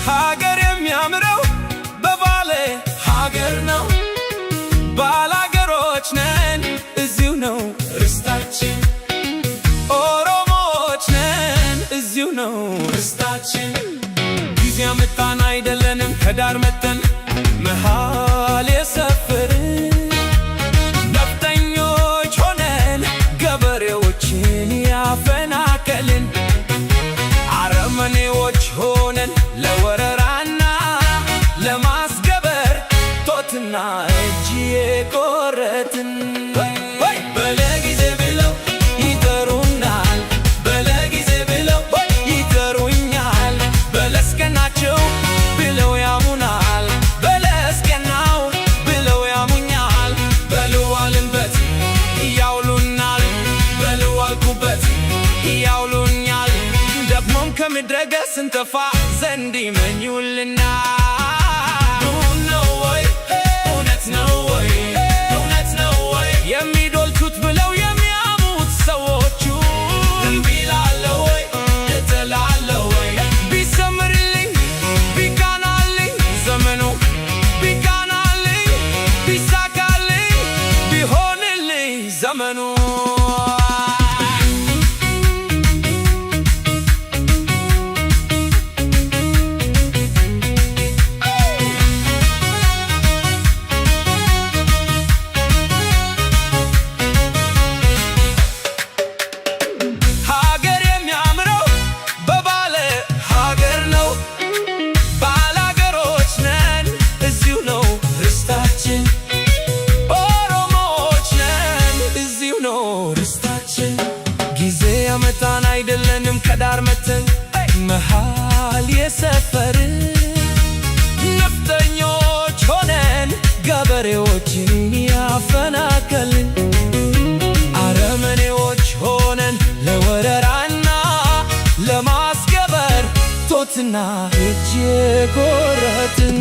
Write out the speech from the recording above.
ሀገር የሚያምረው በባሌ ሀገር ነው። ባላገሮች ነን እዚሁ ነው ርስታችን። ኦሮሞዎች ነን እዚሁ ነው ርስታችን። ጊዜ ያመጣን አይደለንም ከዳር መተን መሃል የሰፈርን ነፍጠኞች ሆነን ገበሬዎችን ያፈናቀልን አረመኔዎች ሆነን ለወረራና ለማስገበር ጦትና እጅ የቆረጥን በለጊዜ ብለው ይጠሩናል፣ በለጊዜ ብለው ይጠሩኛል። በለስቀናቸው ብለው ያሙናል፣ በለስቀናው ብለው ያሙኛል። በልዋልንበት ያውሉናል፣ በልዋልኩበት ያውሉኛል። ደግሞም ከምድረገጽ ስንጠፋ ዘንድ ይመኙልናል። የሚዶልቱት ብለው የሚያሙት ሰዎቹ እምቢ እላለሁ ወይ እጥላለሁ ወይ? ቢሰምርልኝ ቢቃናልኝ ዘመኑ ቢቃናልኝ ቢሳካልኝ ቢሆንልኝ ዘመኑ ጊዜ ያመጣን አይደለንም ከዳር መተን መሃል የሰፈርን ነፍጠኞች ሆነን ገበሬዎችን ያፈናቀልን አረመኔዎች ሆነን ለወረራና ለማስገበር ጦትና እጅ የቆረጥን